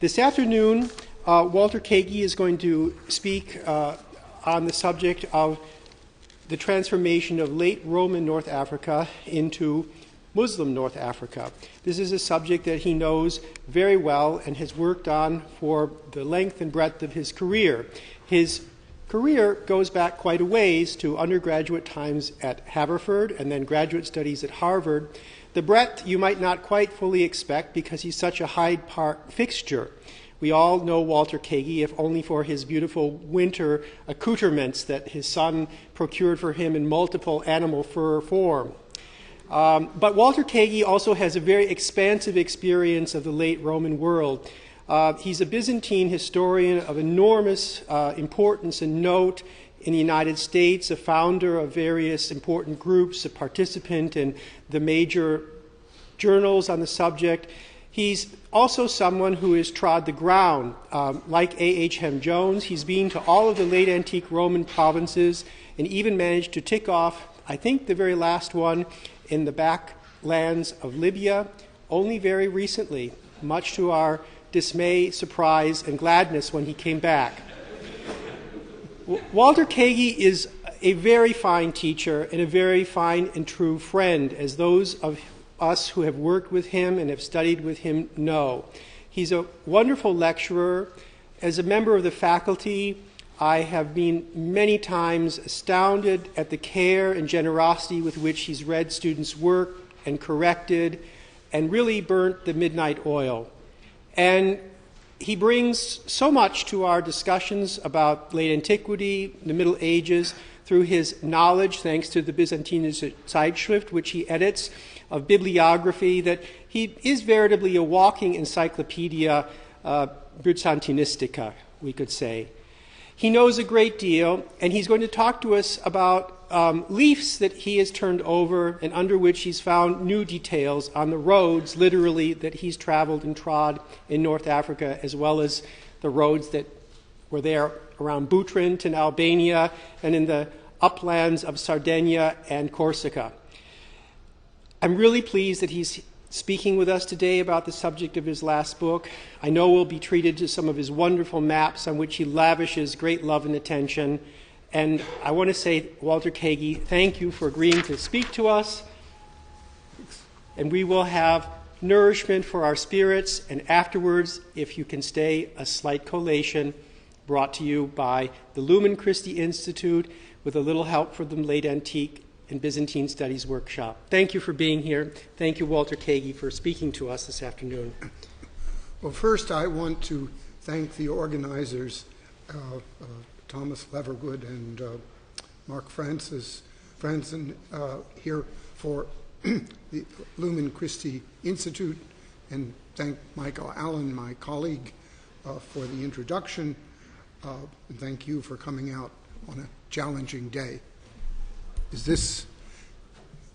This afternoon, Walter Kaegi is going to speak on the subject of the transformation of late Roman North Africa into Muslim North Africa. This is a subject that he knows very well and has worked on for the length and breadth of his career. His career goes back quite a ways to undergraduate times at Haverford and then graduate studies at Harvard. The breadth you might not quite fully expect because he's such a Hyde Park fixture. We all know Walter Kaegi, if only for his beautiful winter accoutrements that his son procured for him in multiple animal fur form. But Walter Kaegi also has a very expansive experience of the late Roman world. He's a Byzantine historian of enormous importance and note in the United States, a founder of various important groups, a participant in the major journals on the subject. He's also someone who has trod the ground. Like A.H. Hem Jones, he's been to all of the late antique Roman provinces and even managed to tick off, I think, the very last one in the backlands of Libya only very recently, much to our dismay, surprise, and gladness when he came back. Walter Kaegi is a very fine teacher and a very fine and true friend, as those of us who have worked with him and have studied with him know. He's a wonderful lecturer. As a member of the faculty, I have been many times astounded at the care and generosity with which he's read students' work and corrected and really burnt the midnight oil. And he brings so much to our discussions about late antiquity, the Middle Ages, through his knowledge, thanks to the Byzantine Zeitschrift, which he edits, of bibliography, that he is veritably a walking encyclopedia Byzantinistica, we could say. He knows a great deal, and he's going to talk to us about leafs that he has turned over and under which he's found new details on the roads, literally, that he's traveled and trod in North Africa, as well as the roads that were there around Butrint in Albania and in the uplands of Sardinia and Corsica. I'm really pleased that he's speaking with us today about the subject of his last book. I know we'll be treated to some of his wonderful maps on which he lavishes great love and attention. And I want to say, Walter Kaegi, thank you for agreeing to speak to us. And we will have nourishment for our spirits, and afterwards, if you can stay, a slight collation brought to you by the Lumen Christi Institute with a little help from the Late Antique and Byzantine Studies Workshop. Thank you for being here. Thank you, Walter Kaegi, for speaking to us this afternoon. Well, first I want to thank the organizers, Thomas Levergood and Mark Francis Franzen here for the Lumen Christi Institute, and thank Michael Allen, my colleague, for the introduction. And thank you for coming out on a challenging day.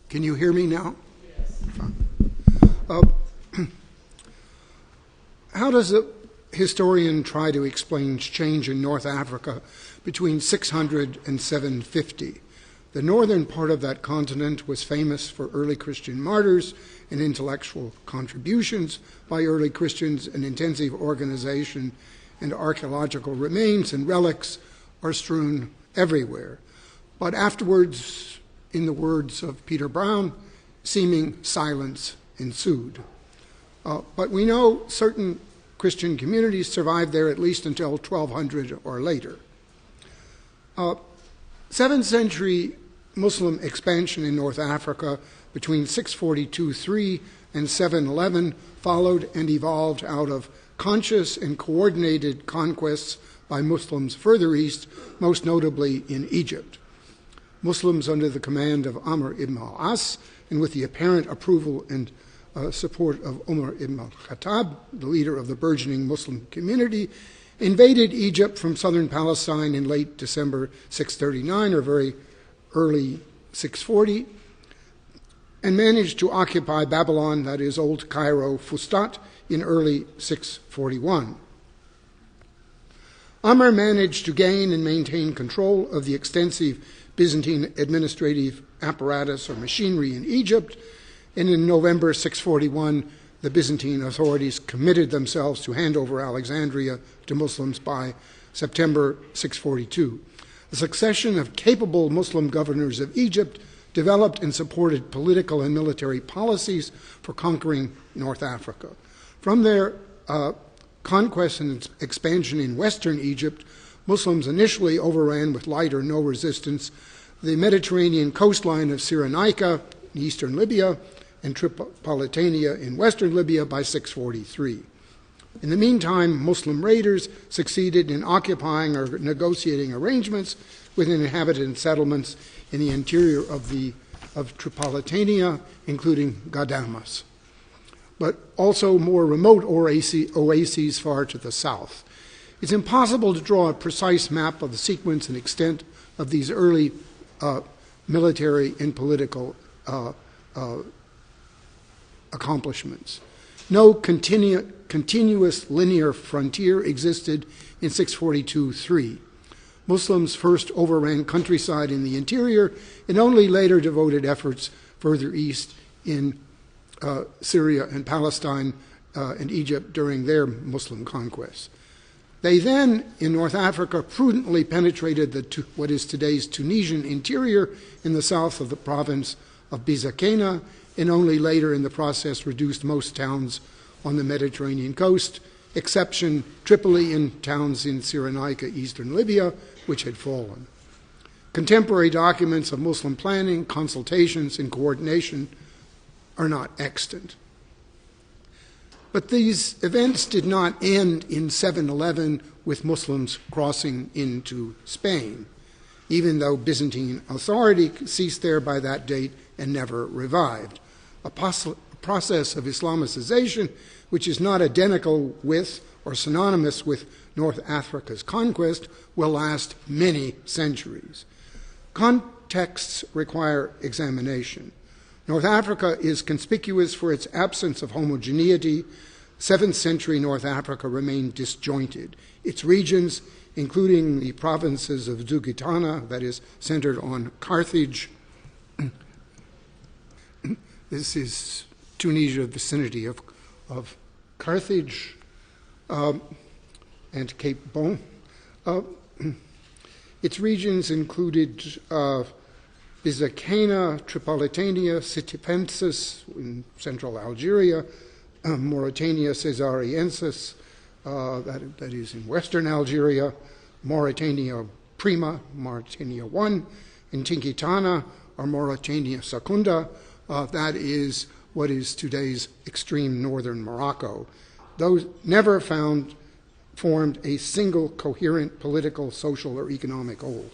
Can you hear me now? Yes. How does a historian try to explain change in North Africa between 600 and 750? The northern part of that continent was famous for early Christian martyrs and intellectual contributions by early Christians, and intensive organization and archaeological remains and relics are strewn everywhere. But afterwards, in the words of Peter Brown, seeming silence ensued. But we know certain Christian communities survived there at least until 1200 or later. 7th century Muslim expansion in North Africa between 642-3 and 711 followed and evolved out of conscious and coordinated conquests by Muslims further east, most notably in Egypt. Muslims under the command of Amr ibn al-As, and with the apparent approval and support of Umar ibn al-Khattab, the leader of the burgeoning Muslim community, invaded Egypt from southern Palestine in late December 639 or very early 640, and managed to occupy Babylon, that is Old Cairo, Fustat, in early 641. Amr managed to gain and maintain control of the extensive Byzantine administrative apparatus or machinery in Egypt, and in November 641, the Byzantine authorities committed themselves to hand over Alexandria to Muslims by September 642. A succession of capable Muslim governors of Egypt developed and supported political and military policies for conquering North Africa. From their conquest and expansion in western Egypt, Muslims initially overran with light or no resistance the Mediterranean coastline of Cyrenaica in eastern Libya and Tripolitania in western Libya by 643. In the meantime, Muslim raiders succeeded in occupying or negotiating arrangements with inhabited settlements in the interior of Tripolitania, including Ghadames, but also more remote oases far to the south. It's impossible to draw a precise map of the sequence and extent of these early military and political accomplishments. No continuous linear frontier existed in 642-3. Muslims first overran countryside in the interior and only later devoted efforts further east in Syria and Palestine and Egypt during their Muslim conquests. They then, in North Africa, prudently penetrated what is today's Tunisian interior in the south of the province of Byzantine, and only later in the process reduced most towns on the Mediterranean coast, exception Tripoli and towns in Cyrenaica, eastern Libya, which had fallen. Contemporary documents of Muslim planning, consultations, and coordination are not extant. But these events did not end in 711 with Muslims crossing into Spain, even though Byzantine authority ceased there by that date and never revived. A process of Islamicization, which is not identical with or synonymous with North Africa's conquest, will last many centuries. Contexts require examination. North Africa is conspicuous for its absence of homogeneity. 7th century North Africa remained disjointed. Its regions, including the provinces of Zugitana, that is centered on Carthage, this is Tunisia, vicinity of Carthage and Cape Bon. Its regions included Byzantine, Tripolitania, Sitipensis in central Algeria, Mauritania Caesariensis, that is in western Algeria, Mauritania Prima, Mauritania I, and Tingitana, or Mauritania Secunda, that is what is today's extreme northern Morocco. Those never formed a single coherent political, social, or economic whole.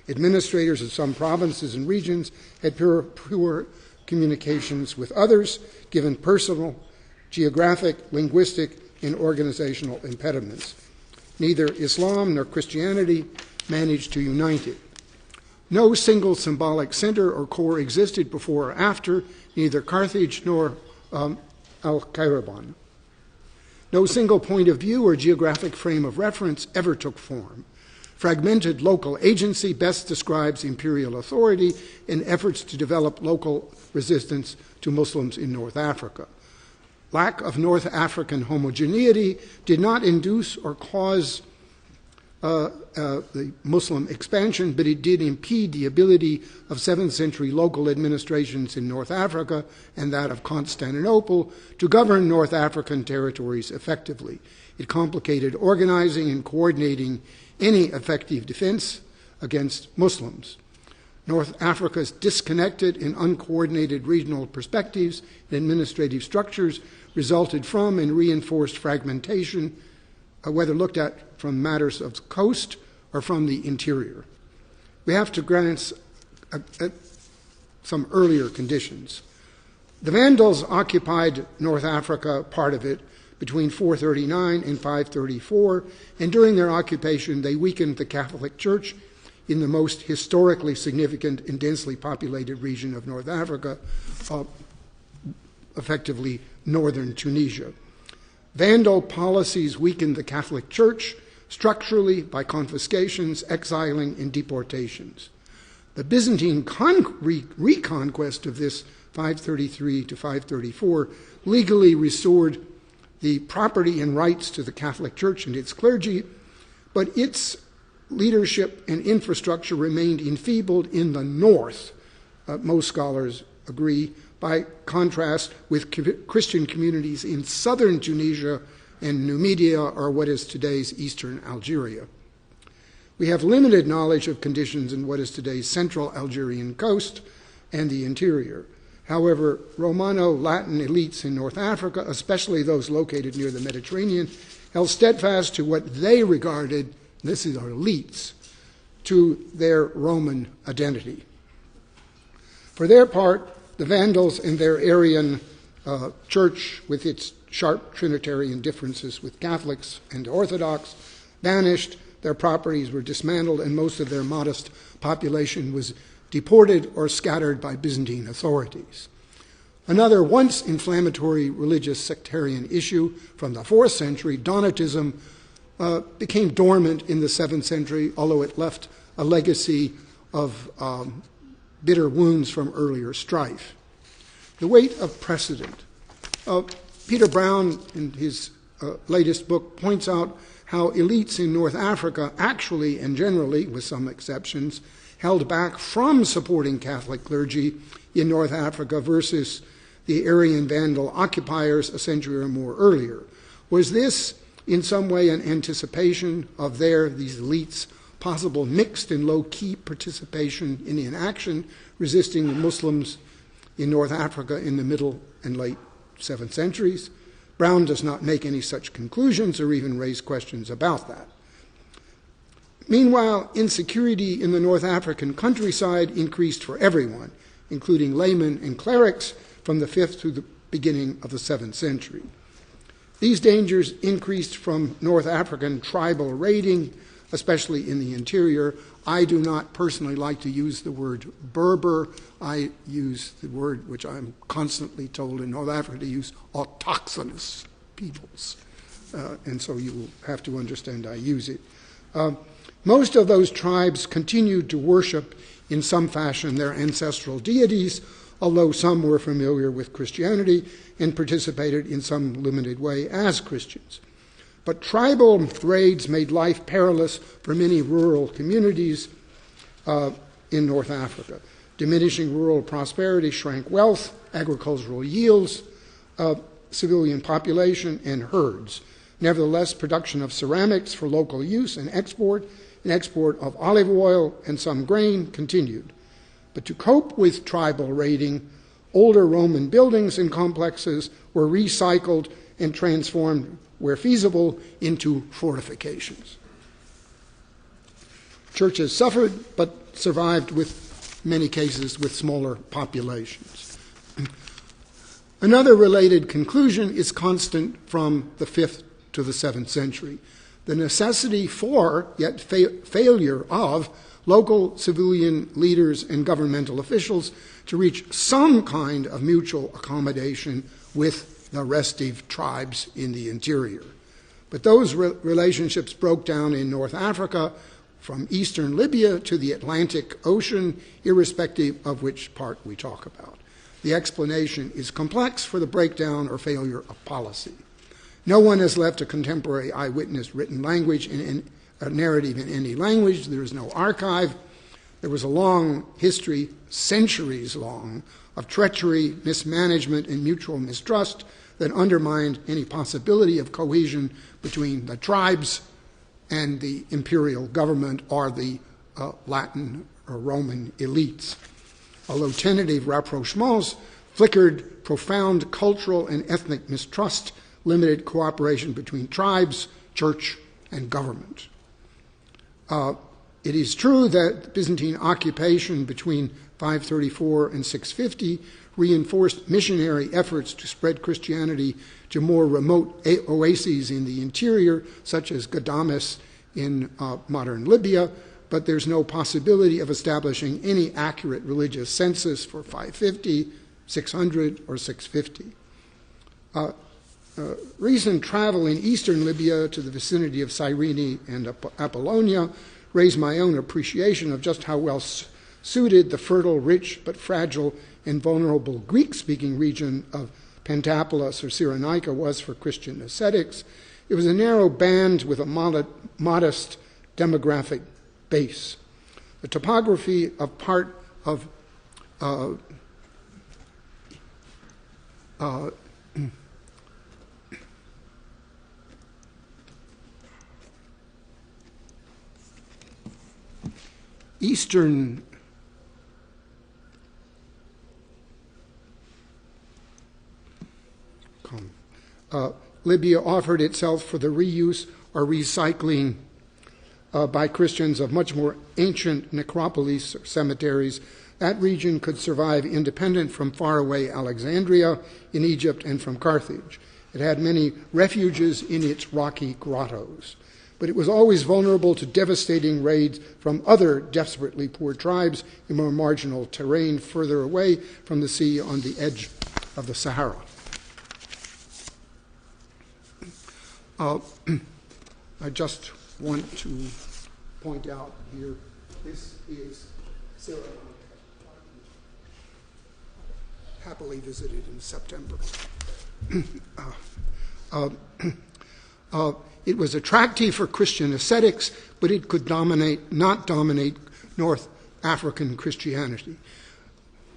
Administrators of some provinces and regions had pure communications with others, given personal, geographic, linguistic, and organizational impediments. Neither Islam nor Christianity managed to unite it. No single symbolic center or core existed before or after neither Carthage nor Al-Kairouan. No single point of view or geographic frame of reference ever took form. Fragmented local agency best describes imperial authority and efforts to develop local resistance to Muslims in North Africa. Lack of North African homogeneity did not induce or cause the Muslim expansion, but it did impede the ability of 7th century local administrations in North Africa and that of Constantinople to govern North African territories effectively. It complicated organizing and coordinating any effective defense against Muslims. North Africa's disconnected and uncoordinated regional perspectives and administrative structures resulted from and reinforced fragmentation, whether looked at from matters of coast or from the interior. We have to grant some earlier conditions. The Vandals occupied North Africa, part of it, between 439 and 534, and during their occupation they weakened the Catholic Church in the most historically significant and densely populated region of North Africa, effectively northern Tunisia. Vandal policies weakened the Catholic Church structurally by confiscations, exiling, and deportations. The Byzantine reconquest of this 533 to 534, legally restored the property and rights to the Catholic Church and its clergy, but its leadership and infrastructure remained enfeebled in the north, most scholars agree, by contrast with Christian communities in southern Tunisia and Numidia, or what is today's eastern Algeria. We have limited knowledge of conditions in what is today's central Algerian coast and the interior. However, Romano-Latin elites in North Africa, especially those located near the Mediterranean, held steadfast to what they regarded, this is our elites, to their Roman identity. For their part, the Vandals and their Arian church, with its sharp Trinitarian differences with Catholics and Orthodox, vanished, their properties were dismantled, and most of their modest population was deported or scattered by Byzantine authorities. Another once inflammatory religious sectarian issue from the 4th century, Donatism, became dormant in the 7th century, although it left a legacy of bitter wounds from earlier strife. The weight of precedent. Peter Brown, in his latest book, points out how elites in North Africa actually and generally, with some exceptions, held back from supporting Catholic clergy in North Africa versus the Arian Vandal occupiers a century or more earlier. Was this in some way an anticipation of these elites' possible mixed and low-key participation in inaction resisting the Muslims in North Africa in the middle and late 7th centuries? Brown does not make any such conclusions or even raise questions about that. Meanwhile, insecurity in the North African countryside increased for everyone, including laymen and clerics, from the 5th to the beginning of the 7th century. These dangers increased from North African tribal raiding, especially in the interior. I do not personally like to use the word Berber. I use the word which I'm constantly told in North Africa to use, autochthonous peoples. And so you will have to understand I use it. Most of those tribes continued to worship in some fashion their ancestral deities, although some were familiar with Christianity and participated in some limited way as Christians. But tribal raids made life perilous for many rural communities in North Africa. Diminishing rural prosperity shrank wealth, agricultural yields, civilian population, and herds. Nevertheless, production of ceramics for local use and export of olive oil and some grain continued. But to cope with tribal raiding, older Roman buildings and complexes were recycled and transformed, where feasible, into fortifications. Churches suffered, but survived with many cases with smaller populations. Another related conclusion is constant from the 5th to the 7th century. The necessity for, yet failure of, local civilian leaders and governmental officials to reach some kind of mutual accommodation with the restive tribes in the interior. But those relationships broke down in North Africa from eastern Libya to the Atlantic Ocean, irrespective of which part we talk about. The explanation is complex for the breakdown or failure of policy. No one has left a contemporary eyewitness written language in a narrative in any language. There is no archive. There was a long history, centuries long, of treachery, mismanagement, and mutual mistrust that undermined any possibility of cohesion between the tribes and the imperial government or the Latin or Roman elites. Although tentative rapprochements flickered profound cultural and ethnic mistrust, limited cooperation between tribes, church, and government. It is true that Byzantine occupation between 534 and 650 reinforced missionary efforts to spread Christianity to more remote oases in the interior, such as Ghadames in modern Libya, but there's no possibility of establishing any accurate religious census for 550, 600, or 650. Recent travel in eastern Libya to the vicinity of Cyrene and Apollonia raised my own appreciation of just how well suited the fertile, rich, but fragile and vulnerable Greek-speaking region of Pentapolis or Cyrenaica was for Christian ascetics, it was a narrow band with a modest demographic base. The topography of part of Eastern Libya offered itself for the reuse or recycling by Christians of much more ancient necropolis or cemeteries. That region could survive independent from faraway Alexandria in Egypt and from Carthage. It had many refuges in its rocky grottos, but it was always vulnerable to devastating raids from other desperately poor tribes in more marginal terrain further away from the sea on the edge of the Sahara. I just want to point out here, this is Sarah, happily visited in September. It was attractive for Christian ascetics, but it could not dominate North African Christianity.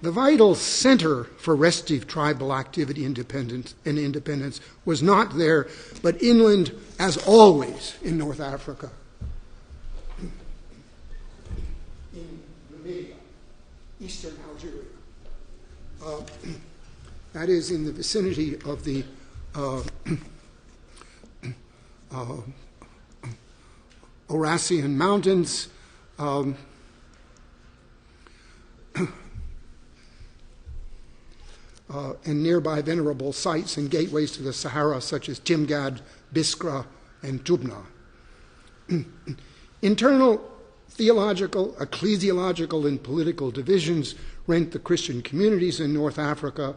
The vital center for restive tribal activity and independence was not there, but inland, as always, in North Africa. In Namibia, eastern Algeria. That is in the vicinity of the Orasian Mountains, and nearby venerable sites and gateways to the Sahara, such as Timgad, Biskra, and Tubna. Internal theological, ecclesiological, and political divisions rent the Christian communities in North Africa.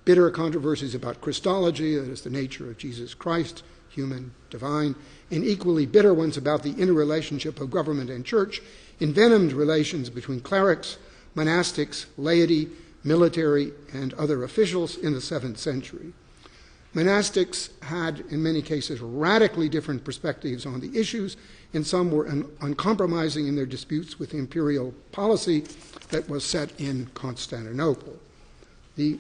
Bitter controversies about Christology, that is the nature of Jesus Christ, human, divine, and equally bitter ones about the interrelationship of government and church, envenomed relations between clerics, monastics, laity, military, and other officials in the 7th century. Monastics had, in many cases, radically different perspectives on the issues, and some were uncompromising in their disputes with imperial policy that was set in Constantinople. The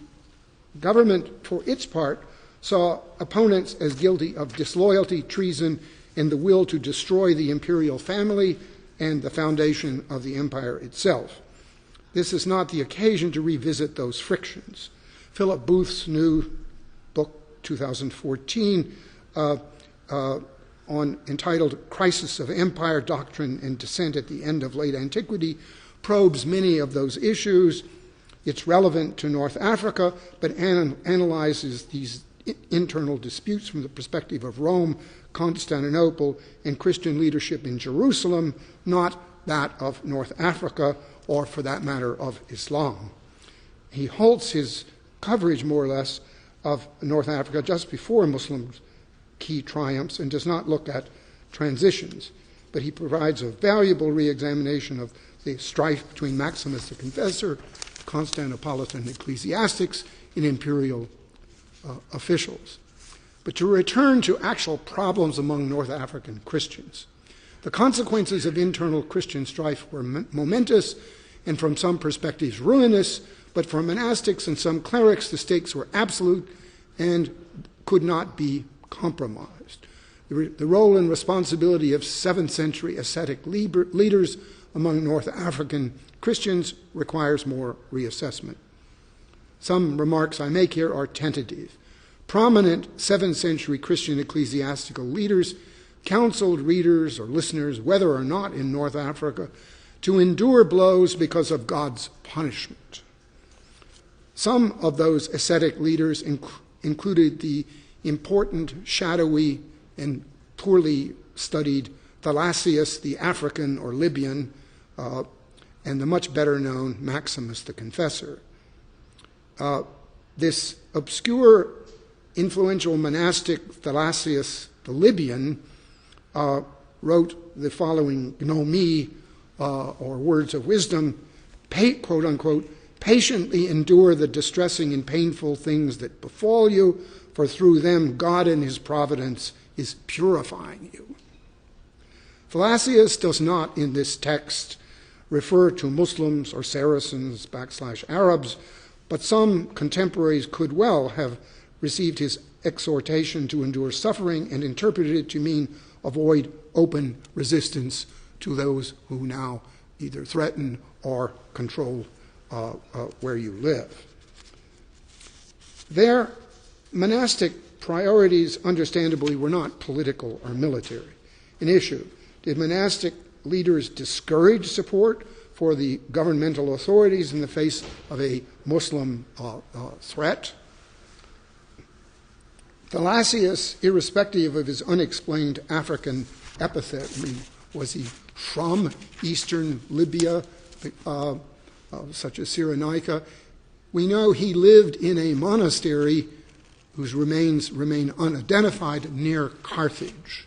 government, for its part, saw opponents as guilty of disloyalty, treason, and the will to destroy the imperial family and the foundation of the empire itself. This is not the occasion to revisit those frictions. Philip Booth's new book, 2014, entitled Crisis of Empire, Doctrine and Dissent at the End of Late Antiquity, probes many of those issues. It's relevant to North Africa, but analyzes these internal disputes from the perspective of Rome, Constantinople, and Christian leadership in Jerusalem, not that of North Africa, or for that matter, of Islam. He halts his coverage, more or less, of North Africa just before Muslims' key triumphs and does not look at transitions, but he provides a valuable re-examination of the strife between Maximus the Confessor, Constantinopolitan ecclesiastics, and imperial officials. But to return to actual problems among North African Christians, the consequences of internal Christian strife were momentous and from some perspectives ruinous, but for monastics and some clerics the stakes were absolute and could not be compromised. The role and responsibility of 7th century ascetic leaders among North African Christians requires more reassessment. Some remarks I make here are tentative. Prominent 7th century Christian ecclesiastical leaders counseled readers or listeners, whether or not in North Africa, to endure blows because of God's punishment. Some of those ascetic leaders included the important, shadowy, and poorly studied Thalassius, the African or Libyan, and the much better known Maximus the Confessor. This obscure, influential monastic Thalassius the Libyan wrote the following gnomi, or words of wisdom, quote unquote, Patiently endure the distressing and painful things that befall you, for through them God in his providence is purifying you. Thalassius does not in this text refer to Muslims or Saracens / Arabs, but some contemporaries could well have received his exhortation to endure suffering and interpreted it to mean avoid open resistance to those who now either threaten or control where you live. Their monastic priorities, understandably, were not political or military. An issue. Did monastic leaders discourage support for the governmental authorities in the face of a Muslim threat? Thalassius, irrespective of his unexplained African epithet, was he from eastern Libya, such as Cyrenaica? We know he lived in a monastery whose remains remain unidentified near Carthage.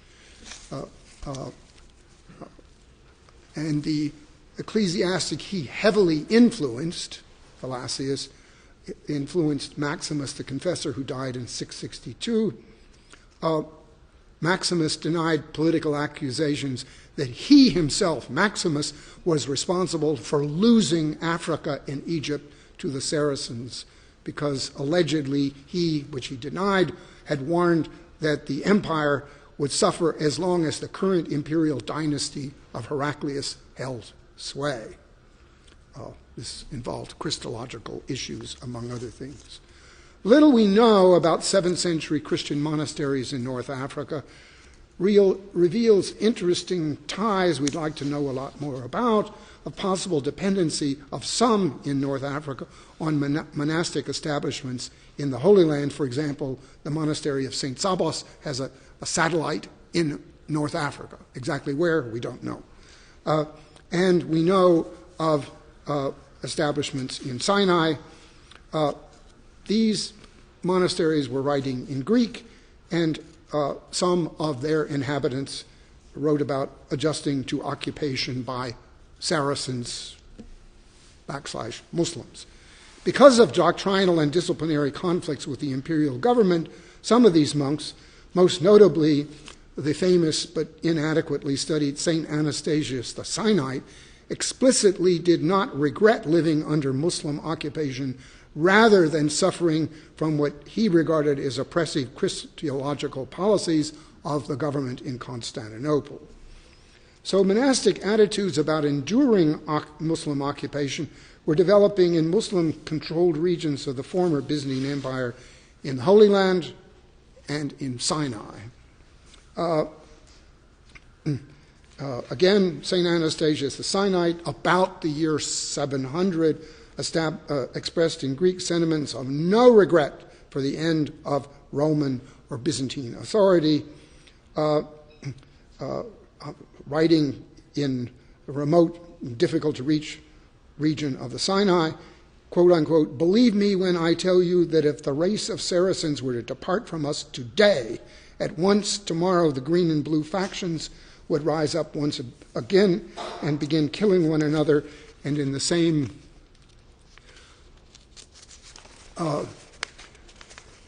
And the ecclesiastic he heavily influenced, Thalassius, influenced Maximus the Confessor, who died in 662. Maximus denied political accusations that he himself, Maximus, was responsible for losing Africa and Egypt to the Saracens, because allegedly he, which he denied, had warned that the empire would suffer as long as the current imperial dynasty of Heraclius held sway. This involved Christological issues, among other things. Little we know about 7th century Christian monasteries in North Africa reveals interesting ties we'd like to know a lot more about, of possible dependency of some in North Africa on monastic establishments in the Holy Land. For example, the monastery of St. Sabas has a satellite in North Africa. Exactly where, we don't know. And we know of establishments in Sinai. These monasteries were writing in Greek, and some of their inhabitants wrote about adjusting to occupation by Saracens / Muslims. Because of doctrinal and disciplinary conflicts with the imperial government, some of these monks, most notably the famous but inadequately studied St. Anastasius the Sinite, explicitly did not regret living under Muslim occupation rather than suffering from what he regarded as oppressive Christological policies of the government in Constantinople. So monastic attitudes about enduring Muslim occupation were developing in Muslim-controlled regions of the former Byzantine Empire in the Holy Land and in Sinai. Again, St. Anastasius the Sinite, about the year 700, expressed in Greek sentiments of no regret for the end of Roman or Byzantine authority, writing in a remote, difficult-to-reach region of the Sinai, quote unquote, "Believe me when I tell you that if the race of Saracens were to depart from us today, at once tomorrow the green and blue factions would rise up once again and begin killing one another, and in the same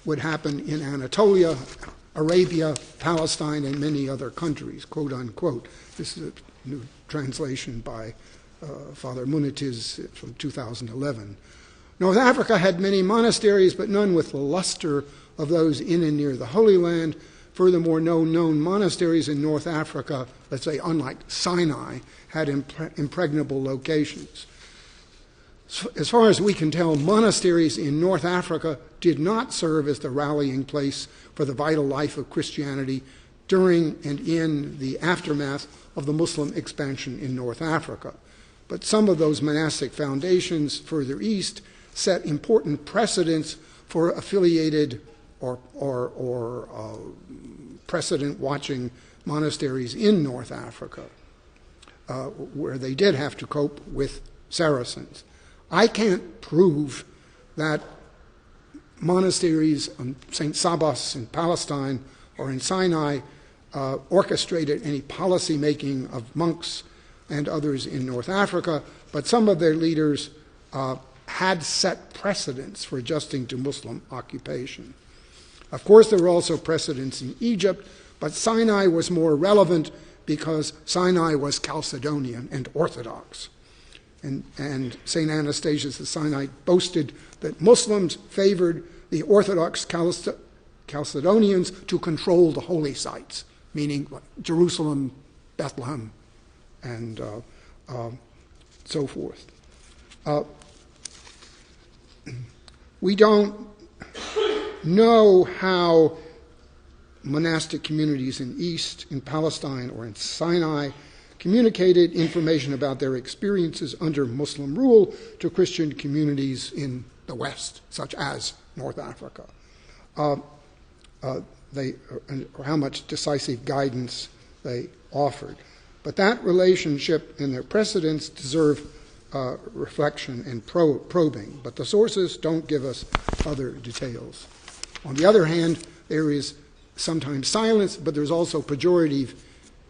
would happen in Anatolia, Arabia, Palestine, and many other countries," quote unquote. This is a new translation by Father Muniz from 2011. North Africa had many monasteries, but none with the luster of those in and near the Holy Land. Furthermore, no known monasteries in North Africa, let's say unlike Sinai, had impregnable locations. As far as we can tell, monasteries in North Africa did not serve as the rallying place for the vital life of Christianity during and in the aftermath of the Muslim expansion in North Africa. But some of those monastic foundations further east set important precedents for affiliated or precedent-watching monasteries in North Africa, where they did have to cope with Saracens. I can't prove that monasteries on St. Sabas in Palestine or in Sinai orchestrated any policy-making of monks and others in North Africa, but some of their leaders had set precedents for adjusting to Muslim occupation. Of course, there were also precedents in Egypt, but Sinai was more relevant because Sinai was Chalcedonian and Orthodox. And St. Anastasius of Sinai boasted that Muslims favored the Orthodox Chalcedonians to control the holy sites, meaning Jerusalem, Bethlehem, and so forth. We don't know how monastic communities in East, in Palestine, or in Sinai communicated information about their experiences under Muslim rule to Christian communities in the West, such as North Africa, or how much decisive guidance they offered. But that relationship and their precedents deserve reflection and probing, but the sources don't give us other details. On the other hand, there is sometimes silence, but there's also pejorative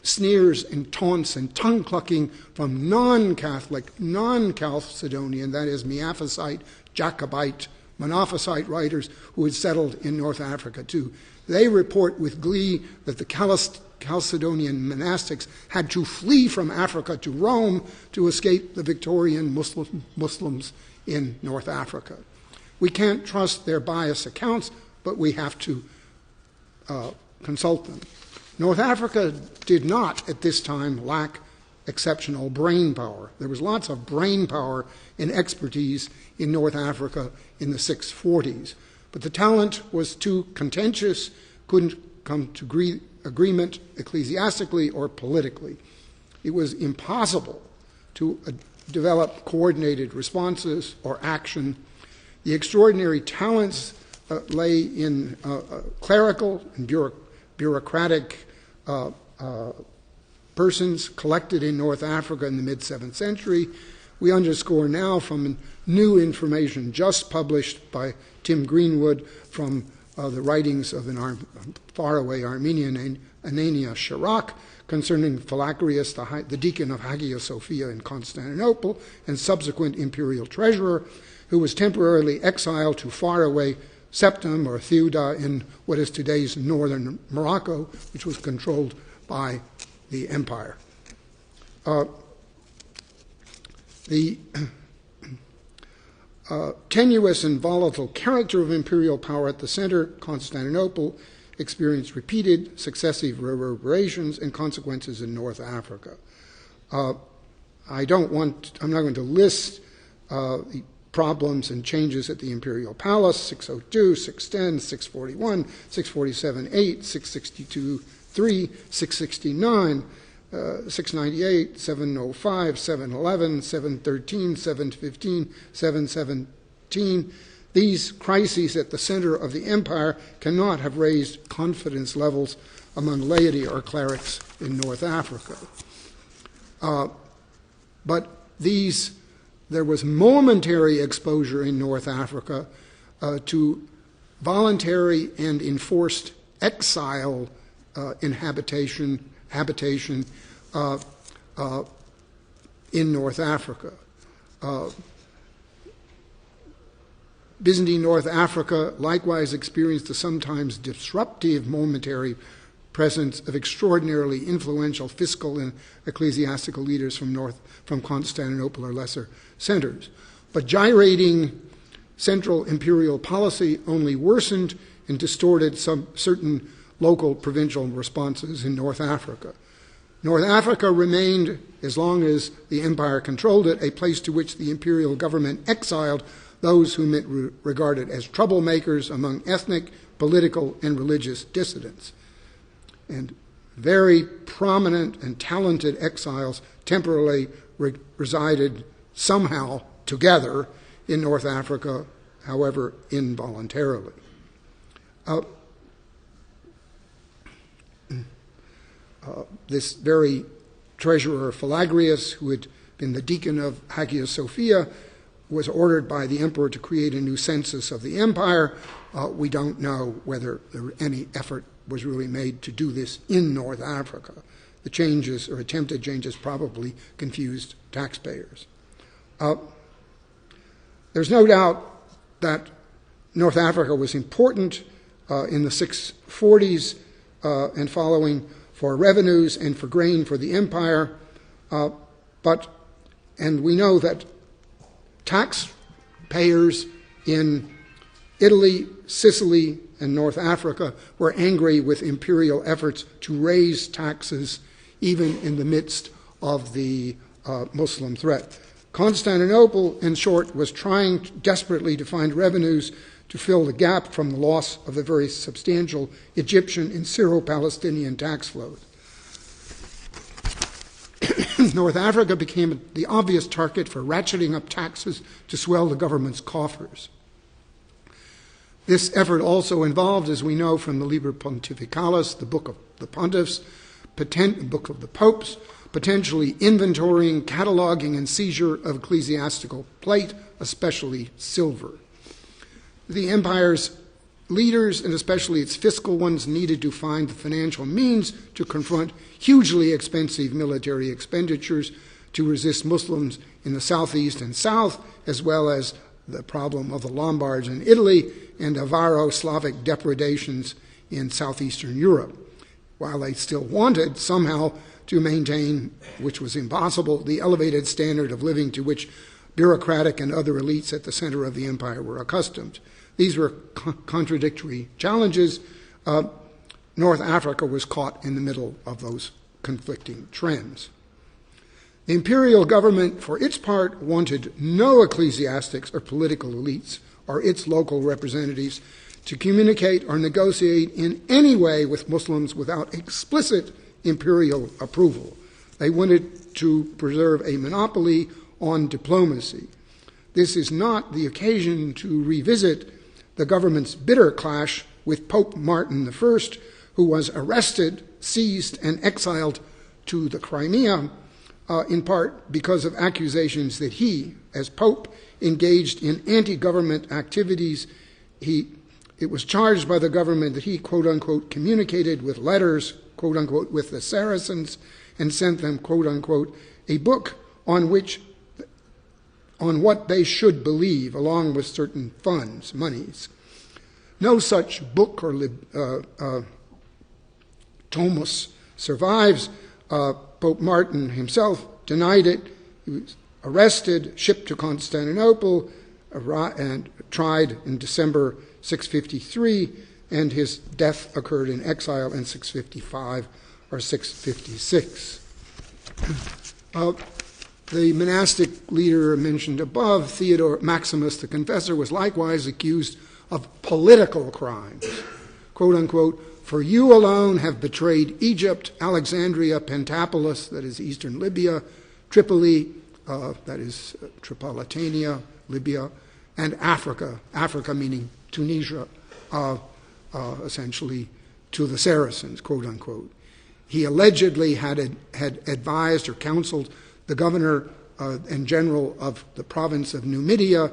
sneers and taunts and tongue-clucking from non-Catholic, non-Chalcedonian, that is, Miaphysite, Jacobite, Monophysite writers who had settled in North Africa too. They report with glee that the Chalcedonian monastics had to flee from Africa to Rome to escape the Victorian Muslims in North Africa. We can't trust their biased accounts, but we have to consult them. North Africa did not, at this time, lack exceptional brain power. There was lots of brain power and expertise in North Africa in the 640s, but the talent was too contentious, couldn't come to agreement ecclesiastically or politically. It was impossible to develop coordinated responses or action. The extraordinary talents lay in clerical and bureaucratic persons collected in North Africa in the mid-7th century. We underscore now from new information just published by Tim Greenwood from the writings of an faraway Armenian, Anania Chirac, concerning Philagrius, the deacon of Hagia Sophia in Constantinople, and subsequent imperial treasurer, who was temporarily exiled to faraway Septim or Theuda in what is today's northern Morocco, which was controlled by the empire. The tenuous and volatile character of imperial power at the center, Constantinople, experienced repeated successive reverberations and consequences in North Africa. I'm not going to list the problems and changes at the imperial palace, 602, 610, 641, 647, 8, 662, 3, 669, 698, 705, 711, 713, 715, 717. These crises at the center of the empire cannot have raised confidence levels among laity or clerics in North Africa. But there was momentary exposure in North Africa to voluntary and enforced exile habitation in North Africa. Byzantine North Africa likewise experienced a sometimes disruptive momentary presence of extraordinarily influential fiscal and ecclesiastical leaders from Constantinople or lesser centers. But gyrating central imperial policy only worsened and distorted certain local provincial responses in North Africa. North Africa remained, as long as the empire controlled it, a place to which the imperial government exiled those whom it regarded as troublemakers among ethnic, political, and religious dissidents. And very prominent and talented exiles temporarily resided somehow together in North Africa, however involuntarily. This very treasurer Philagrius, who had been the deacon of Hagia Sophia, was ordered by the emperor to create a new census of the empire. We don't know whether any effort was really made to do this in North Africa. The changes or attempted changes probably confused taxpayers. There's no doubt that North Africa was important in the 640s and following for revenues and for grain for the empire, and we know that taxpayers in Italy, Sicily, and North Africa were angry with imperial efforts to raise taxes even in the midst of the Muslim threat. Constantinople, in short, was trying desperately to find revenues to fill the gap from the loss of the very substantial Egyptian and Syro-Palestinian tax flows. North Africa became the obvious target for ratcheting up taxes to swell the government's coffers. This effort also involved, as we know from the Liber Pontificalis, the Book of the Pontiffs, Book of the Popes, potentially inventorying, cataloging, and seizure of ecclesiastical plate, especially silver. The empire's leaders, and especially its fiscal ones, needed to find the financial means to confront hugely expensive military expenditures to resist Muslims in the southeast and south, as well as the problem of the Lombards in Italy and Avaro-Slavic depredations in southeastern Europe, while they still wanted somehow to maintain, which was impossible, the elevated standard of living to which bureaucratic and other elites at the center of the empire were accustomed. These were contradictory challenges. North Africa was caught in the middle of those conflicting trends. The imperial government, for its part, wanted no ecclesiastics or political elites or its local representatives to communicate or negotiate in any way with Muslims without explicit imperial approval. They wanted to preserve a monopoly on diplomacy. This is not the occasion to revisit the government's bitter clash with Pope Martin I, who was arrested, seized, and exiled to the Crimea, in part because of accusations that he, as Pope, engaged in anti-government activities. It was charged by the government that he, quote-unquote, communicated with letters, quote-unquote, with the Saracens and sent them, quote-unquote, a book on what they should believe, along with certain funds, monies. No such book or Thomas survives. Pope Martin himself denied it. He was arrested, shipped to Constantinople, and tried in December 653, and his death occurred in exile in 655 or 656. The monastic leader mentioned above, Theodore Maximus the Confessor, was likewise accused of political crimes. Quote unquote, "For you alone have betrayed Egypt, Alexandria, Pentapolis, that is eastern Libya, Tripoli, that is Tripolitania, Libya, and Africa, Africa meaning Tunisia, essentially to the Saracens," quote unquote. He allegedly had advised or counseled the governor and general of the province of Numidia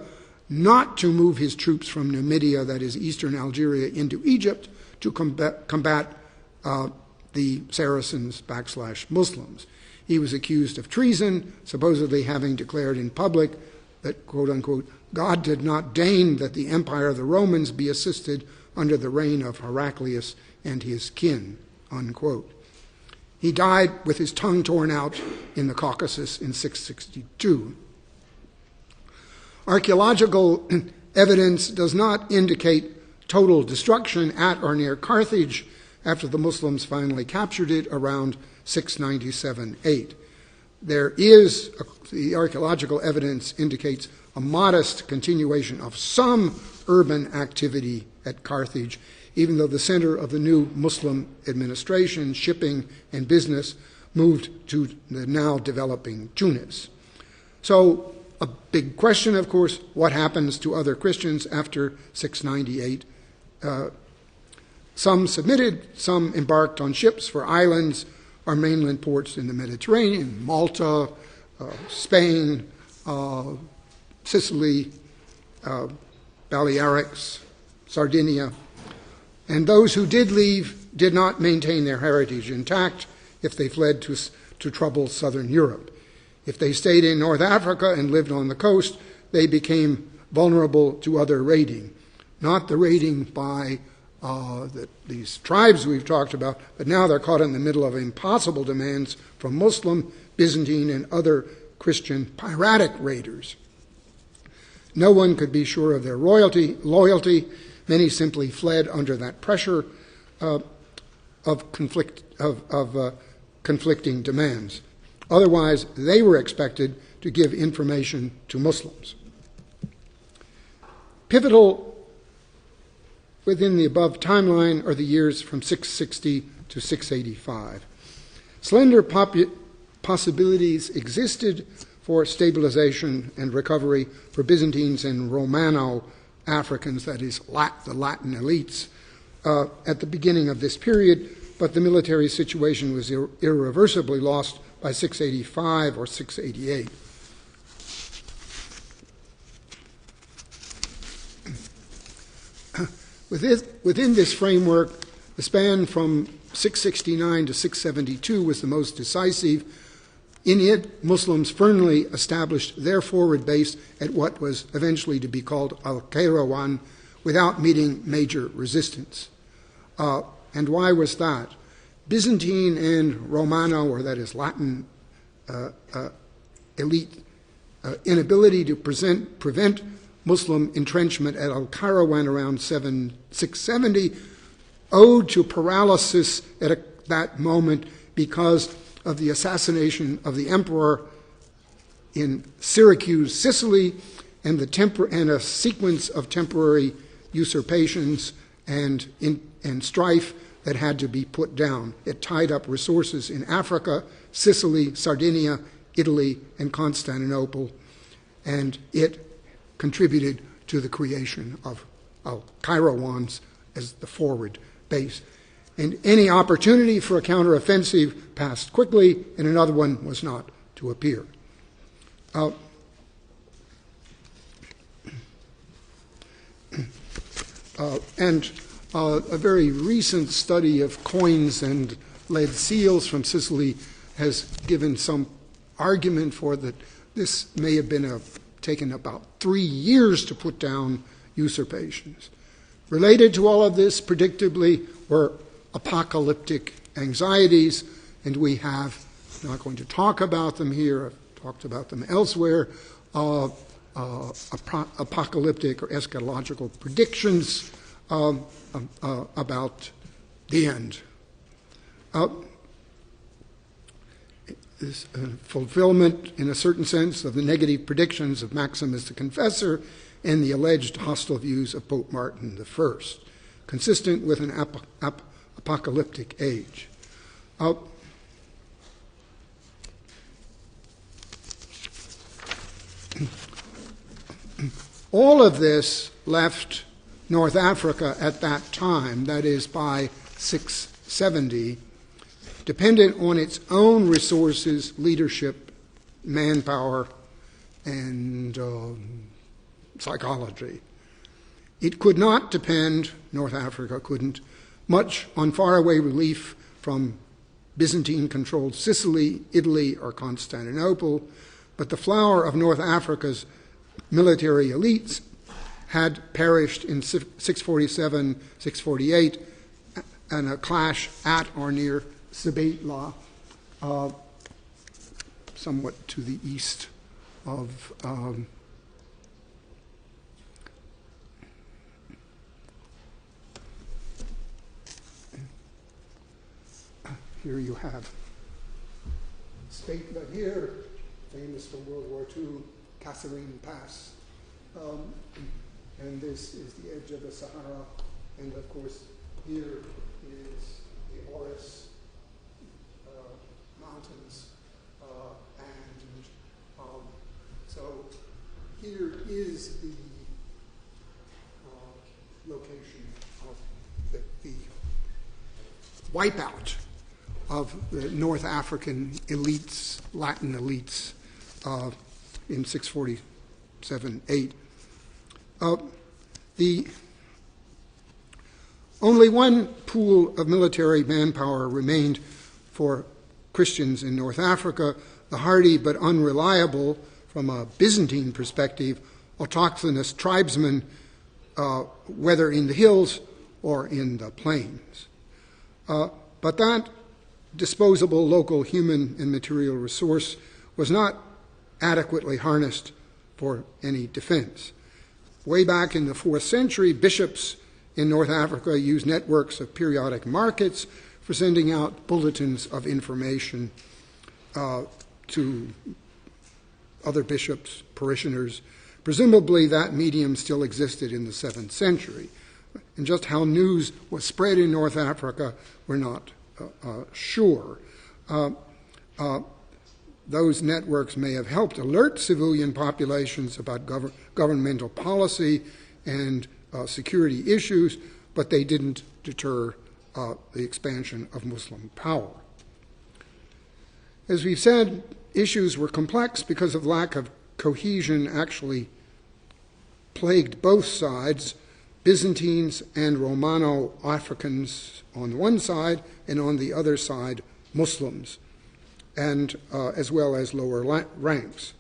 not to move his troops from Numidia, that is eastern Algeria, into Egypt to combat the Saracens / Muslims. He was accused of treason, supposedly having declared in public that, quote unquote, God did not deign that the empire of the Romans be assisted under the reign of Heraclius and his kin, unquote. He died with his tongue torn out in the Caucasus in 662. Archaeological evidence does not indicate total destruction at or near Carthage after the Muslims finally captured it around 697-8. The archaeological evidence indicates a modest continuation of some urban activity at Carthage, even though the center of the new Muslim administration, shipping, and business moved to the now developing Tunis. So a big question, of course, what happens to other Christians after 698? Some submitted, some embarked on ships for islands or mainland ports in the Mediterranean, Malta, Spain, Sicily, Balearics, Sardinia. And those who did leave did not maintain their heritage intact if they fled to troubled southern Europe. If they stayed in North Africa and lived on the coast, they became vulnerable to other raiding. Not the raiding by these tribes we've talked about, but now they're caught in the middle of impossible demands from Muslim, Byzantine, and other Christian piratic raiders. No one could be sure of their loyalty. Many simply fled under that pressure of conflicting demands. Otherwise, they were expected to give information to Muslims. Pivotal within the above timeline are the years from 660 to 685. Slender possibilities existed for stabilization and recovery for Byzantines and Romano-Africans, that is, the Latin elites, at the beginning of this period, but the military situation was irreversibly lost by 685 or 688. Within this framework, the span from 669 to 672 was the most decisive. In it, Muslims firmly established their forward base at what was eventually to be called Al-Qayrawan without meeting major resistance. And why was that? Byzantine and Romano, or that is Latin elite, inability to prevent Muslim entrenchment at Al-Qayrawan around 670 owed to paralysis at that moment because of the assassination of the emperor in Syracuse, Sicily, and a sequence of temporary usurpations and strife that had to be put down. It tied up resources in Africa, Sicily, Sardinia, Italy, and Constantinople, and it contributed to the creation of Al-Qayrawans as the forward base. And any opportunity for a counteroffensive passed quickly, and another one was not to appear. And a very recent study of coins and lead seals from Sicily has given some argument for that this may have been taken about 3 years to put down usurpations. Related to all of this, predictably, were apocalyptic anxieties, and we have, I'm not going to talk about them here, I've talked about them elsewhere, apocalyptic or eschatological predictions about the end. This fulfillment, in a certain sense, of the negative predictions of Maximus the Confessor and the alleged hostile views of Pope Martin I, consistent with an apocalyptic age. All of this left North Africa at that time, that is by 670, dependent on its own resources, leadership, manpower, and psychology. It could not depend, North Africa couldn't, much on faraway relief from Byzantine-controlled Sicily, Italy, or Constantinople, but the flower of North Africa's military elites had perished in 647, 648, in a clash at or near Sabaitla, somewhat to the east of here you have Sabaitla here, famous from World War II, Kasserine Pass. And this is the edge of the Sahara, and of course here is the Oris mountains, and so here is the location of the wipeout of the North African elites, Latin elites, in 647-8. The only one pool of military manpower remained for Christians in North Africa, the hardy but unreliable, from a Byzantine perspective, autochthonous tribesmen, whether in the hills or in the plains. But that disposable local human and material resource was not adequately harnessed for any defense. Way back in the 4th century, bishops in North Africa used networks of periodic markets for sending out bulletins of information to other bishops, parishioners. Presumably that medium still existed in the 7th century. And just how news was spread in North Africa, we're not sure. Those networks may have helped alert civilian populations about governmental policy and security issues, but they didn't deter the expansion of Muslim power. As we've said, issues were complex because of lack of cohesion actually plagued both sides, Byzantines and Romano-Africans on one side, and on the other side, Muslims, and as well as lower ranks.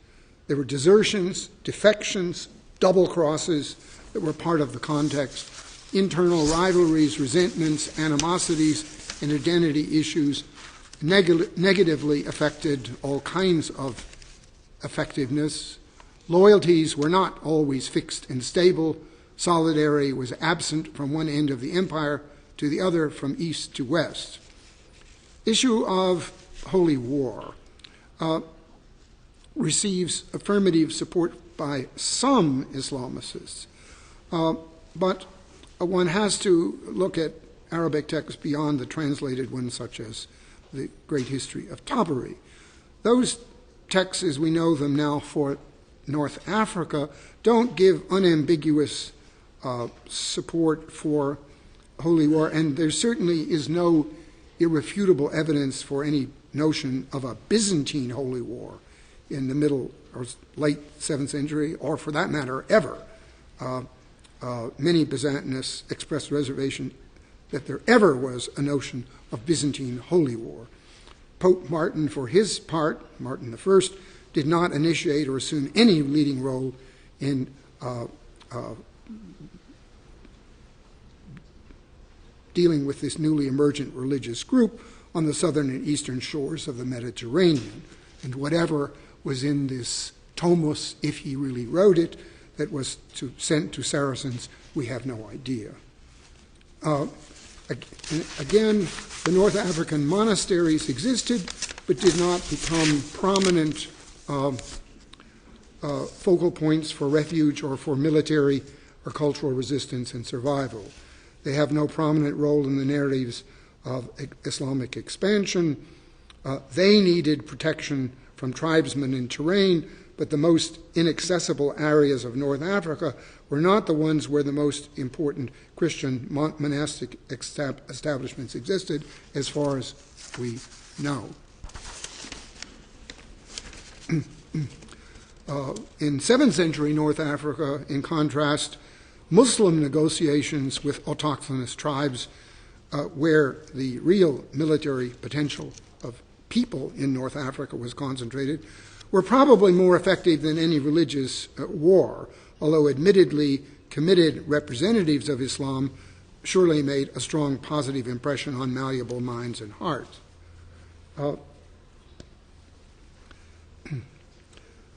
There were desertions, defections, double crosses that were part of the context, internal rivalries, resentments, animosities, and identity issues negatively affected all kinds of effectiveness. Loyalties were not always fixed and stable. Solidarity was absent from one end of the empire to the other, from east to west. Issue of holy war receives affirmative support by some Islamicists, but one has to look at Arabic texts beyond the translated ones, such as the Great History of Tabari. Those texts, as we know them now for North Africa, don't give unambiguous support for holy war, and there certainly is no irrefutable evidence for any notion of a Byzantine holy war in the middle or late 7th century, or for that matter, ever. Many Byzantinists expressed reservation that there ever was a notion of Byzantine holy war. Pope Martin, for his part, Martin I, did not initiate or assume any leading role in dealing with this newly emergent religious group on the southern and eastern shores of the Mediterranean. And whatever was in this Tomos, if he really wrote it, that was sent to Saracens, we have no idea. Again, the North African monasteries existed, but did not become prominent focal points for refuge or for military or cultural resistance and survival. They have no prominent role in the narratives of Islamic expansion. They needed protection from tribesmen in terrain, but the most inaccessible areas of North Africa were not the ones where the most important Christian monastic establishments existed, as far as we know. In 7th century North Africa, in contrast, Muslim negotiations with autochthonous tribes, where the real military potential of people in North Africa was concentrated, were probably more effective than any religious war, although admittedly committed representatives of Islam surely made a strong positive impression on malleable minds and hearts.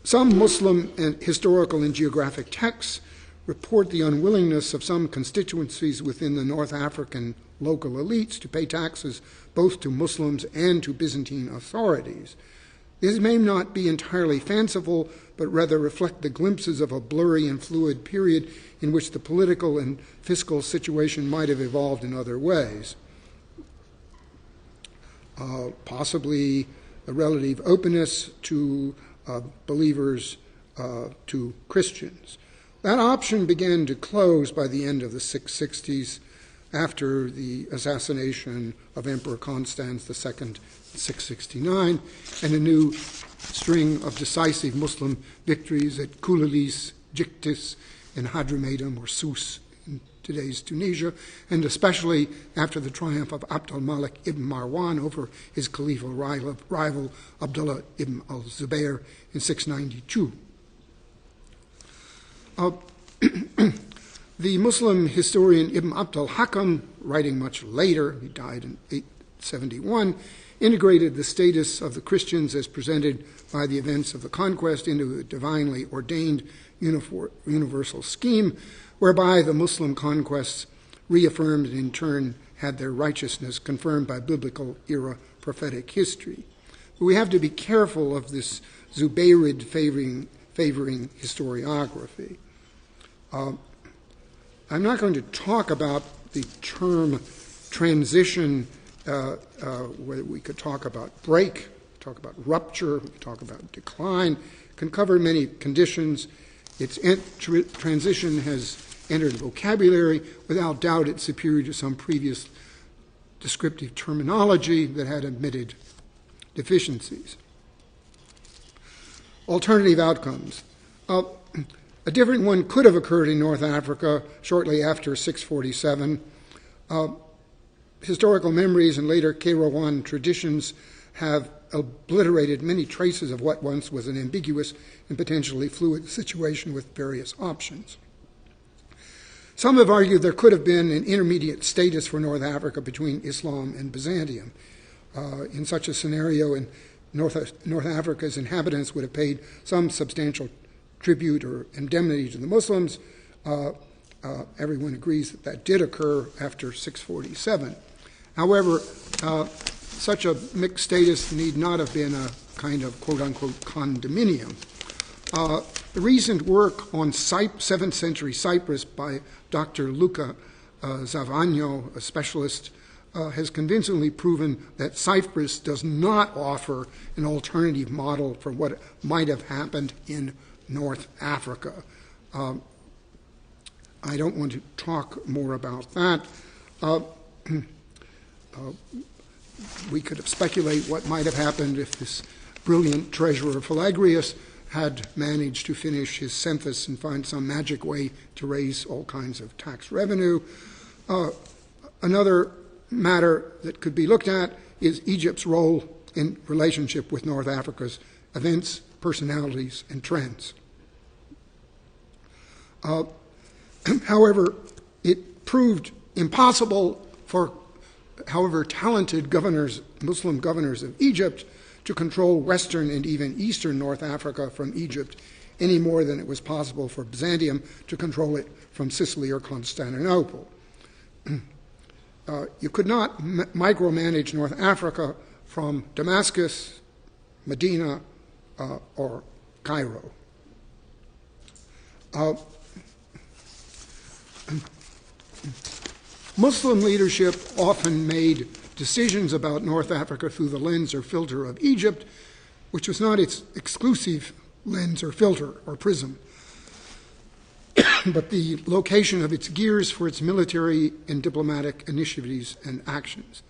Some Muslim and historical and geographic texts report the unwillingness of some constituencies within the North African local elites to pay taxes both to Muslims and to Byzantine authorities. This may not be entirely fanciful, but rather reflect the glimpses of a blurry and fluid period in which the political and fiscal situation might have evolved in other ways. Possibly a relative openness to believers, to Christians. That option began to close by the end of the 660s, after the assassination of Emperor Constans II in 669, and a new string of decisive Muslim victories at Koulilis, Jiktis, and Hadramawt or Sousse in today's Tunisia, and especially after the triumph of Abd al-Malik ibn Marwan over his caliphal rival Abdullah ibn al-Zubayr in 692. The Muslim historian Ibn Abd al-Hakam, writing much later, he died in 871, integrated the status of the Christians as presented by the events of the conquest into a divinely ordained universal scheme, whereby the Muslim conquests reaffirmed and in turn had their righteousness confirmed by biblical era prophetic history. But we have to be careful of this Zubayrid favoring historiography. I'm not going to talk about the term transition, where we could talk about break, talk about rupture, we could talk about decline, can cover many conditions. Its transition has entered the vocabulary. Without doubt, it's superior to some previous descriptive terminology that had admitted deficiencies. Alternative outcomes. A different one could have occurred in North Africa shortly after 647. Historical memories and later Kairouan traditions have obliterated many traces of what once was an ambiguous and potentially fluid situation with various options. Some have argued there could have been an intermediate status for North Africa between Islam and Byzantium. In such a scenario, North Africa's inhabitants would have paid some substantial tribute or indemnity to the Muslims. Everyone agrees that did occur after 647. However, such a mixed status need not have been a kind of quote-unquote condominium. The recent work on 7th century Cyprus by Dr. Luca Zavagno, a specialist, has convincingly proven that Cyprus does not offer an alternative model for what might have happened in North Africa. I don't want to talk more about that. We could speculate what might have happened if this brilliant treasurer Philagrius had managed to finish his census and find some magic way to raise all kinds of tax revenue. Another matter that could be looked at is Egypt's role in relationship with North Africa's events, personalities, and trends. However, it proved impossible for however talented governors, Muslim governors of Egypt, to control Western and even Eastern North Africa from Egypt any more than it was possible for Byzantium to control it from Sicily or Constantinople. You could not micromanage North Africa from Damascus, Medina, or Cairo. Muslim leadership often made decisions about North Africa through the lens or filter of Egypt, which was not its exclusive lens or filter or prism, but the location of its gears for its military and diplomatic initiatives and actions.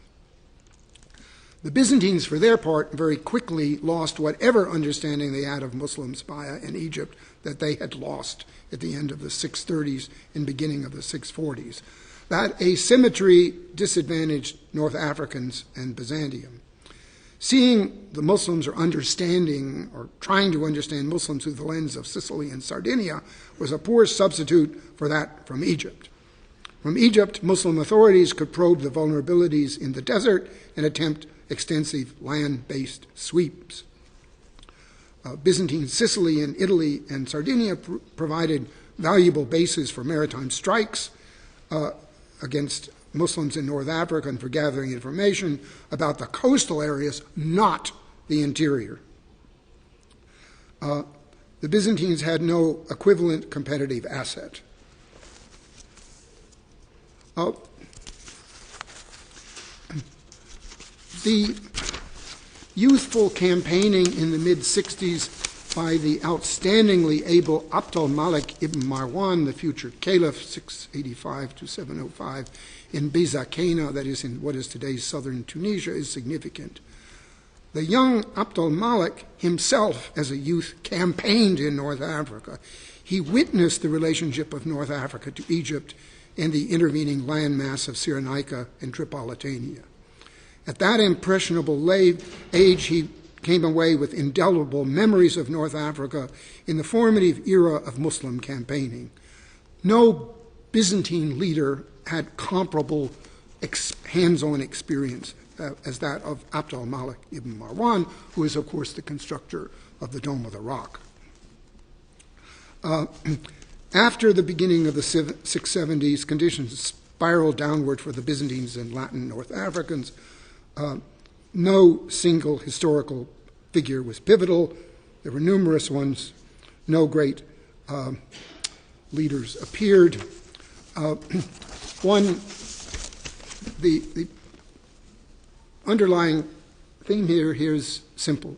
The Byzantines, for their part, very quickly lost whatever understanding they had of Muslim Spaia in Egypt that they had lost at the end of the 630s and beginning of the 640s. That asymmetry disadvantaged North Africans and Byzantium. Seeing the Muslims or understanding or trying to understand Muslims through the lens of Sicily and Sardinia was a poor substitute for that from Egypt. From Egypt, Muslim authorities could probe the vulnerabilities in the desert and attempt extensive land-based sweeps. Byzantine Sicily and Italy and Sardinia provided valuable bases for maritime strikes against Muslims in North Africa and for gathering information about the coastal areas, not the interior. The Byzantines had no equivalent competitive asset. The youthful campaigning in the mid-60s by the outstandingly able Abd al-Malik ibn Marwan, the future caliph, 685 to 705, in Byzantine, that is in what is today's southern Tunisia, is significant. The young Abd al-Malik himself, as a youth, campaigned in North Africa. He witnessed the relationship of North Africa to Egypt and the intervening landmass of Cyrenaica and Tripolitania. At that impressionable age, he came away with indelible memories of North Africa in the formative era of Muslim campaigning. No Byzantine leader had comparable hands-on experience as that of Abd al-Malik ibn Marwan, who is, of course, the constructor of the Dome of the Rock. After the beginning of the 670s, conditions spiraled downward for the Byzantines and Latin North Africans. No single historical figure was pivotal. There were numerous ones. No great leaders appeared. The underlying theme here is simple.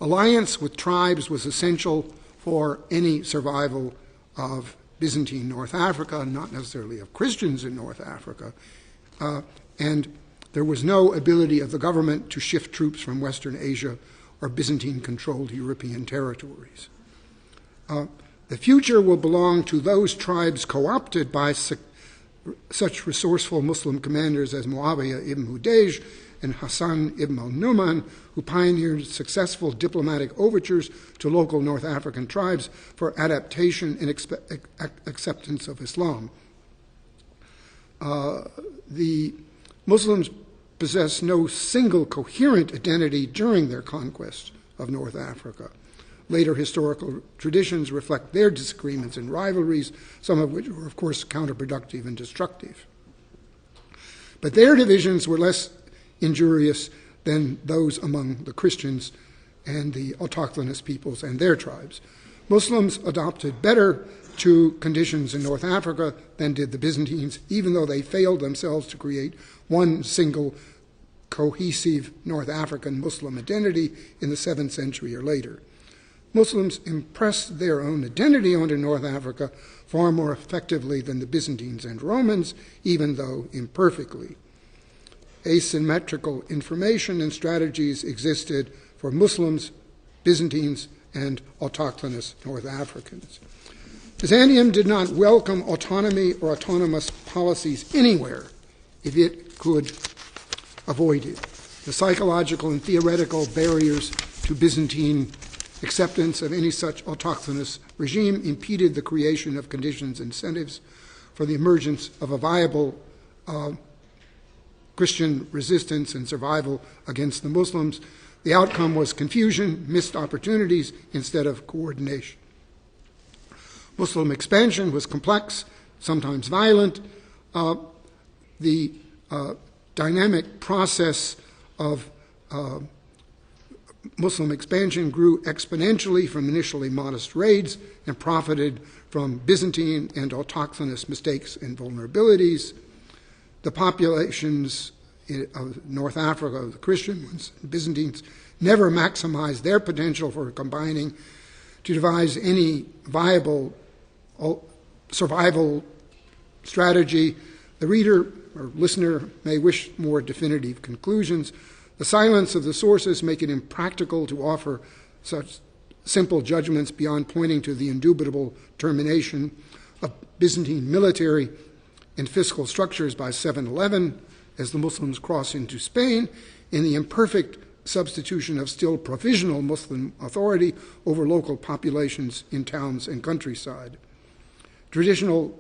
Alliance with tribes was essential for any survival of Byzantine North Africa, not necessarily of Christians in North Africa, and there was no ability of the government to shift troops from Western Asia or Byzantine-controlled European territories. The future will belong to those tribes co-opted by such resourceful Muslim commanders as Muawiyah ibn Hudayj and Hassan ibn al-Numan, who pioneered successful diplomatic overtures to local North African tribes for adaptation and acceptance of Islam. The Muslims possessed no single coherent identity during their conquest of North Africa. Later historical traditions reflect their disagreements and rivalries, some of which were, of course, counterproductive and destructive. But their divisions were less injurious than those among the Christians and the autochthonous peoples and their tribes. Muslims adopted better to conditions in North Africa than did the Byzantines, even though they failed themselves to create one single cohesive North African Muslim identity in the 7th century or later. Muslims impressed their own identity onto North Africa far more effectively than the Byzantines and Romans, even though imperfectly. Asymmetrical information and strategies existed for Muslims, Byzantines, and autochthonous North Africans. Byzantium did not welcome autonomy or autonomous policies anywhere if it could avoid it. The psychological and theoretical barriers to Byzantine acceptance of any such autochthonous regime impeded the creation of conditions and incentives for the emergence of a viable Christian resistance and survival against the Muslims. The outcome was confusion, missed opportunities instead of coordination. Muslim expansion was complex, sometimes violent. The dynamic process of Muslim expansion grew exponentially from initially modest raids and profited from Byzantine and autochthonous mistakes and vulnerabilities. The populations of North Africa, the Christian ones, Byzantines, never maximized their potential for combining to devise any viable survival strategy. The reader or listener may wish more definitive conclusions. The silence of the sources make it impractical to offer such simple judgments beyond pointing to the indubitable termination of Byzantine military and fiscal structures by 711 as the Muslims cross into Spain, and the imperfect substitution of still provisional Muslim authority over local populations in towns and countryside. Transitional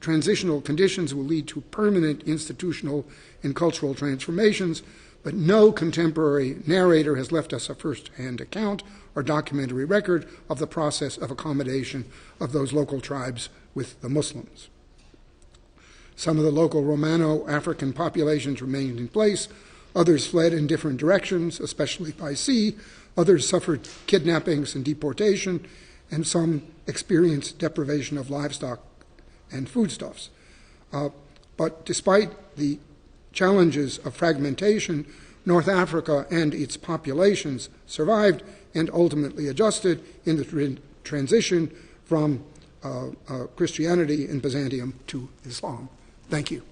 conditions will lead to permanent institutional and cultural transformations, but no contemporary narrator has left us a first-hand account or documentary record of the process of accommodation of those local tribes with the Muslims. Some of the local Romano-African populations remained in place. Others fled in different directions, especially by sea. Others suffered kidnappings and deportation, and some experienced deprivation of livestock and foodstuffs. But despite the challenges of fragmentation, North Africa and its populations survived and ultimately adjusted in the transition from Christianity in Byzantium to Islam. Thank you.